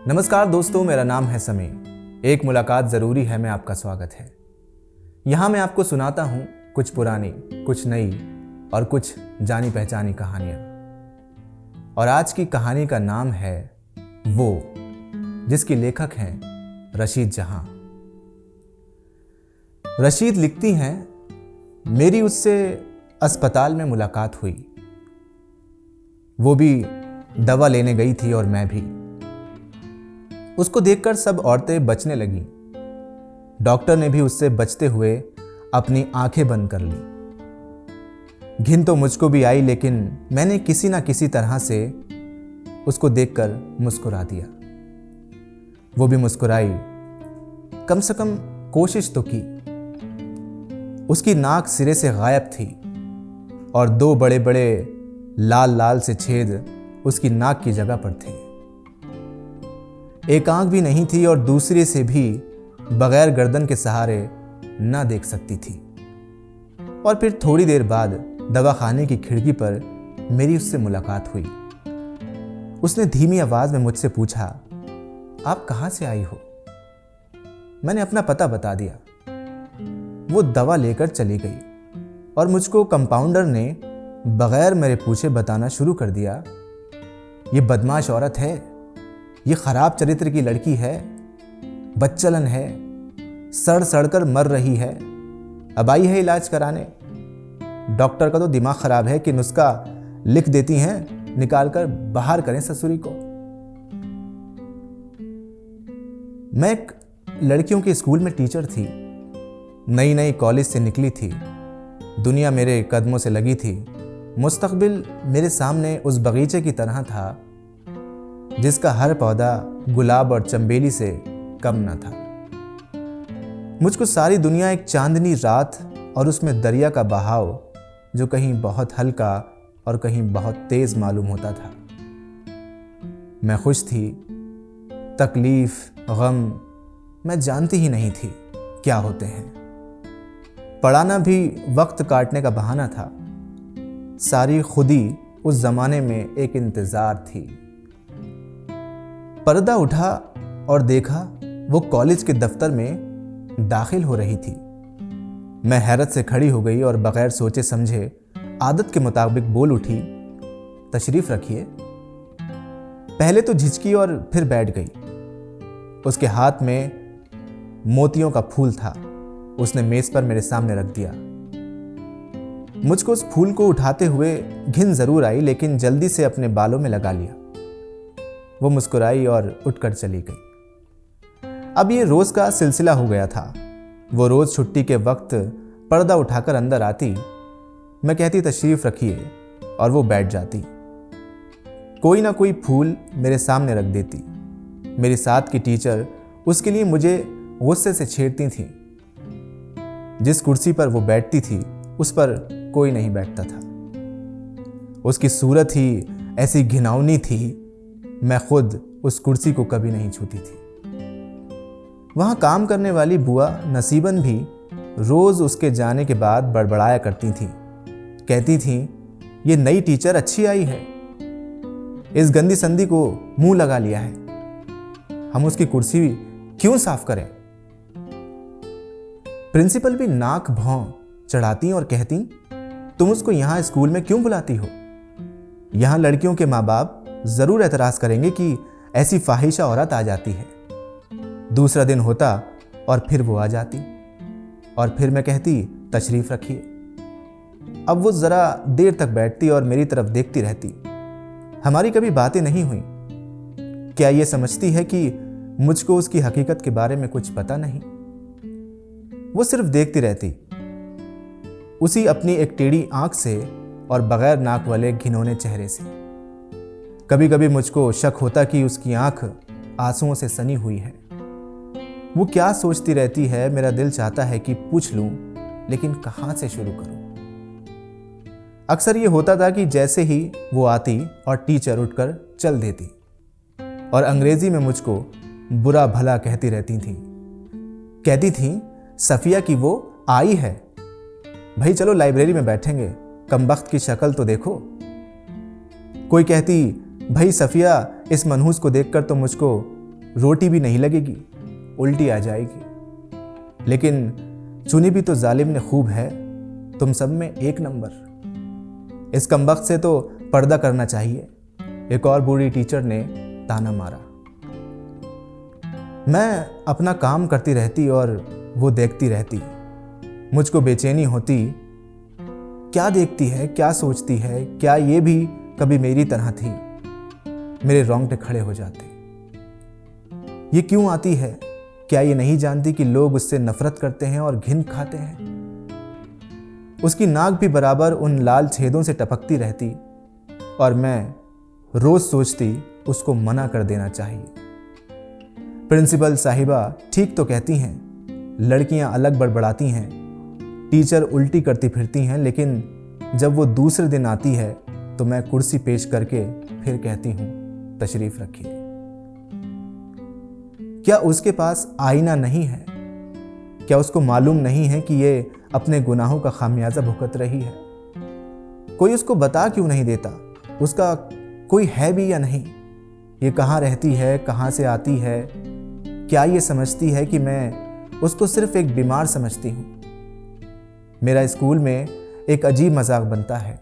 नमस्कार दोस्तों, मेरा नाम है समी। एक मुलाकात ज़रूरी है में आपका स्वागत है। यहाँ मैं आपको सुनाता हूँ कुछ पुरानी, कुछ नई और कुछ जानी पहचानी कहानियाँ। और आज की कहानी का नाम है वो, जिसकी लेखक हैं रशीद जहां। रशीद लिखती हैं, मेरी उससे अस्पताल में मुलाकात हुई। वो भी दवा लेने गई थी और मैं भी। उसको देखकर सब औरतें बचने लगीं। डॉक्टर ने भी उससे बचते हुए अपनी आंखें बंद कर ली। घिन तो मुझको भी आई, लेकिन मैंने किसी ना किसी तरह से उसको देखकर मुस्कुरा दिया। वो भी मुस्कुराई, कम से कम कोशिश तो की। उसकी नाक सिरे से गायब थी और दो बड़े बड़े लाल लाल से छेद उसकी नाक की जगह पर थे। एक आंख भी नहीं थी और दूसरे से भी बगैर गर्दन के सहारे ना देख सकती थी। और फिर थोड़ी देर बाद दवाखाने की खिड़की पर मेरी उससे मुलाकात हुई। उसने धीमी आवाज में मुझसे पूछा, आप कहाँ से आई हो? मैंने अपना पता बता दिया। वो दवा लेकर चली गई और मुझको कंपाउंडर ने बगैर मेरे पूछे बताना शुरू कर दिया, ये बदमाश औरत है, ये खराब चरित्र की लड़की है, बदचलन है, सड़ सड़ कर मर रही है, अब आई है इलाज कराने। डॉक्टर का तो दिमाग खराब है कि नुस्खा लिख देती हैं, निकाल कर बाहर करें ससुरी को। मैं एक लड़कियों के स्कूल में टीचर थी। नई नई कॉलेज से निकली थी। दुनिया मेरे कदमों से लगी थी। मुस्तकबिल मेरे सामने उस बगीचे की तरह था जिसका हर पौधा गुलाब और चंबेली से कम न था। मुझको सारी दुनिया एक चांदनी रात और उसमें दरिया का बहाव जो कहीं बहुत हल्का और कहीं बहुत तेज मालूम होता था। मैं खुश थी, तकलीफ, गम मैं जानती ही नहीं थी क्या होते हैं। पढ़ाना भी वक्त काटने का बहाना था। सारी खुदी उस जमाने में एक इंतजार थी। पर्दा उठा और देखा वो कॉलेज के दफ्तर में दाखिल हो रही थी। मैं हैरत से खड़ी हो गई और बगैर सोचे समझे आदत के मुताबिक बोल उठी, तशरीफ रखिए। पहले तो झिझकी और फिर बैठ गई। उसके हाथ में मोतियों का फूल था। उसने मेज पर मेरे सामने रख दिया। मुझको उस फूल को उठाते हुए घिन जरूर आई, लेकिन जल्दी से अपने बालों में लगा लिया। वो मुस्कुराई और उठकर चली गई। अब ये रोज का सिलसिला हो गया था। वो रोज छुट्टी के वक्त पर्दा उठाकर अंदर आती। मैं कहती तशरीफ रखिए और वो बैठ जाती। कोई ना कोई फूल मेरे सामने रख देती। मेरी साथ की टीचर उसके लिए मुझे गुस्से से छेड़ती थी। जिस कुर्सी पर वो बैठती थी उस पर कोई नहीं बैठता था। उसकी सूरत ही ऐसी घिनौनी थी, मैं खुद उस कुर्सी को कभी नहीं छूती थी। वहां काम करने वाली बुआ नसीबन भी रोज उसके जाने के बाद बड़बड़ाया करती थी। कहती थी, ये नई टीचर अच्छी आई है, इस गंदी संदी को मुंह लगा लिया है, हम उसकी कुर्सी क्यों साफ करें? प्रिंसिपल भी नाक भौं चढ़ाती और कहती, तुम उसको यहां स्कूल में क्यों बुलाती हो? यहां लड़कियों के माँ बाप जरूर एतराज करेंगे कि ऐसी फाहिशा औरत आ जाती है। दूसरा दिन होता और फिर वो आ जाती और फिर मैं कहती तशरीफ रखिए। अब वो जरा देर तक बैठती और मेरी तरफ देखती रहती। हमारी कभी बातें नहीं हुई। क्या ये समझती है कि मुझको उसकी हकीकत के बारे में कुछ पता नहीं? वो सिर्फ देखती रहती, उसी अपनी एक टेढ़ी आंख से और बगैर नाक वाले घिनौने चेहरे से। कभी कभी मुझको शक होता कि उसकी आंख आंसुओं से सनी हुई है। वो क्या सोचती रहती है, मेरा दिल चाहता है कि पूछ लूं, लेकिन कहां से शुरू करूं? अक्सर ये होता था कि जैसे ही वो आती और टीचर उठकर चल देती और अंग्रेजी में मुझको बुरा भला कहती रहती थी। कहती थी, सफिया की वो आई है, भाई चलो लाइब्रेरी में बैठेंगे, कमबख्त की शक्ल तो देखो। कोई कहती, भाई सफिया, इस मनहूस को देखकर तो मुझको रोटी भी नहीं लगेगी, उल्टी आ जाएगी। लेकिन चुनी भी तो जालिम ने खूब है, तुम सब में एक नंबर। इस कमबख्त से तो पर्दा करना चाहिए, एक और बूढ़ी टीचर ने ताना मारा। मैं अपना काम करती रहती और वो देखती रहती। मुझको बेचैनी होती, क्या देखती है, क्या सोचती है, क्या ये भी कभी मेरी तरह थी। मेरे रोंगटे खड़े हो जाते। ये क्यों आती है? क्या ये नहीं जानती कि लोग उससे नफरत करते हैं और घिन खाते हैं? उसकी नाक भी बराबर उन लाल छेदों से टपकती रहती और मैं रोज सोचती उसको मना कर देना चाहिए। प्रिंसिपल साहिबा ठीक तो कहती हैं, लड़कियां अलग बड़बड़ाती हैं, टीचर उल्टी करती फिरती हैं, लेकिन जब वो दूसरे दिन आती है तो मैं कुर्सी पेश करके फिर कहती हूँ, तशरीफ रखिए। क्या उसके पास आईना नहीं है? क्या उसको मालूम नहीं है कि ये अपने गुनाहों का खामियाजा भुगत रही है? कोई उसको बता क्यों नहीं देता? उसका कोई है भी या नहीं? ये कहाँ रहती है, कहाँ से आती है? क्या ये समझती है कि मैं उसको सिर्फ एक बीमार समझती हूँ? मेरा स्कूल में एक अजीब मजाक बनता है।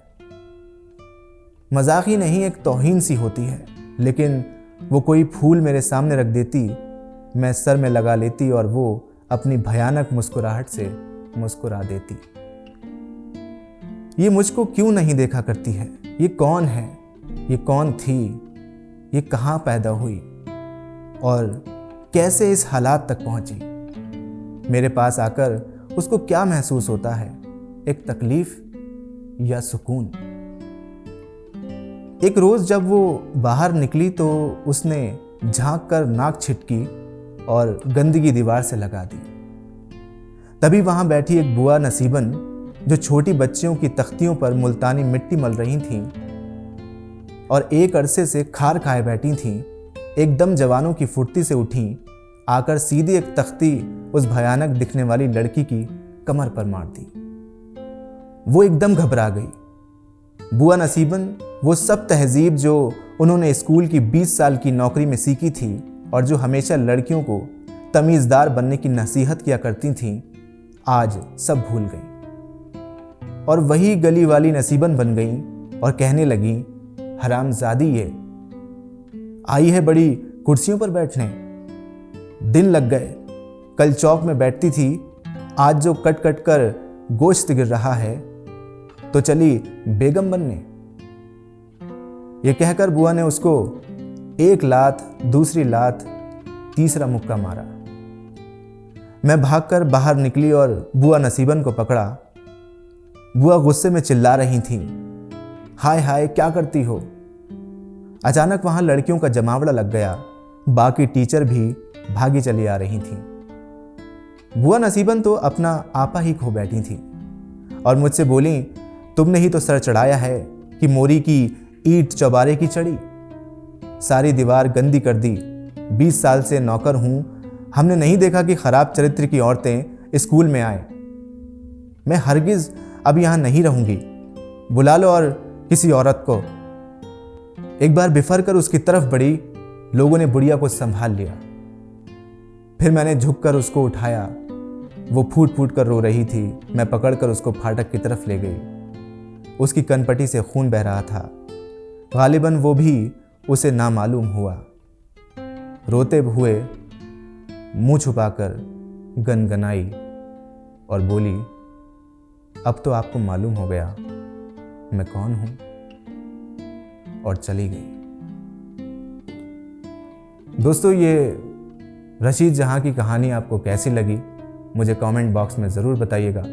मजाक ही नहीं, एक तौहीन सी होती है। लेकिन वो कोई फूल मेरे सामने रख देती, मैं सर में लगा लेती और वो अपनी भयानक मुस्कुराहट से मुस्कुरा देती। ये मुझको क्यों नहीं देखा करती है? ये कौन है? ये कौन थी? ये कहाँ पैदा हुई और कैसे इस हालात तक पहुंची? मेरे पास आकर उसको क्या महसूस होता है? एक तकलीफ या सुकून? एक रोज जब वो बाहर निकली तो उसने झांक कर नाक छिटकी और गंदगी दीवार से लगा दी। तभी वहां बैठी एक बुआ नसीबन, जो छोटी बच्चियों की तख्तियों पर मुल्तानी मिट्टी मल रही थीं और एक अरसे से खार खाए बैठी थीं, एकदम जवानों की फुर्ती से उठी, आकर सीधी एक तख्ती उस भयानक दिखने वाली लड़की की कमर पर मार दी। वो एकदम घबरा गई। बुआ नसीबन वो सब तहजीब जो उन्होंने स्कूल की 20 साल की नौकरी में सीखी थी और जो हमेशा लड़कियों को तमीज़दार बनने की नसीहत किया करती थीं, आज सब भूल गईं और वही गली वाली नसीबन बन गईं और कहने लगीं, हरामजादी ये आई है बड़ी कुर्सियों पर बैठने। दिन लग गए, कल चौक में बैठती थी, आज जो कट कट कर गोश्त गिर रहा है तो चली बेगम बनने। ये कहकर बुआ ने उसको एक लात, दूसरी लात, तीसरा मुक्का मारा। मैं भागकर बाहर निकली और बुआ नसीबन को पकड़ा। बुआ गुस्से में चिल्ला रही थीं, हाय हाय क्या करती हो? अचानक वहां लड़कियों का जमावड़ा लग गया। बाकी टीचर भी भागी चली आ रही थीं। बुआ नसीबन तो अपना आपा ही खो बैठी थी और मुझसे बोली, तुमने ही तो सर चढ़ाया है कि मोरी की ईंट चौबारे की चढ़ी, सारी दीवार गंदी कर दी। 20 साल से नौकर हूं, हमने नहीं देखा कि खराब चरित्र की औरतें स्कूल में आए। मैं हरगिज अब यहां नहीं रहूंगी, बुला लो और किसी औरत को। एक बार बिफर कर उसकी तरफ बढ़ी, लोगों ने बुढ़िया को संभाल लिया। फिर मैंने झुककर उसको उठाया। वो फूट फूट कर रो रही थी। मैं पकड़कर उसको फाटक की तरफ ले गई। उसकी कनपटी से खून बह रहा था। गालिबन वो भी उसे नामालूम हुआ। रोते हुए मुंह छुपाकर गनगनाई और बोली, अब तो आपको मालूम हो गया मैं कौन हूं, और चली गई। दोस्तों, ये रशीद जहां की कहानी आपको कैसी लगी मुझे कमेंट बॉक्स में ज़रूर बताइएगा।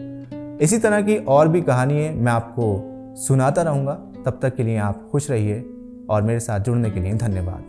इसी तरह की और भी कहानियाँ मैं आपको सुनाता रहूँगा। तब तक के लिए आप खुश रहिए और मेरे साथ जुड़ने के लिए धन्यवाद।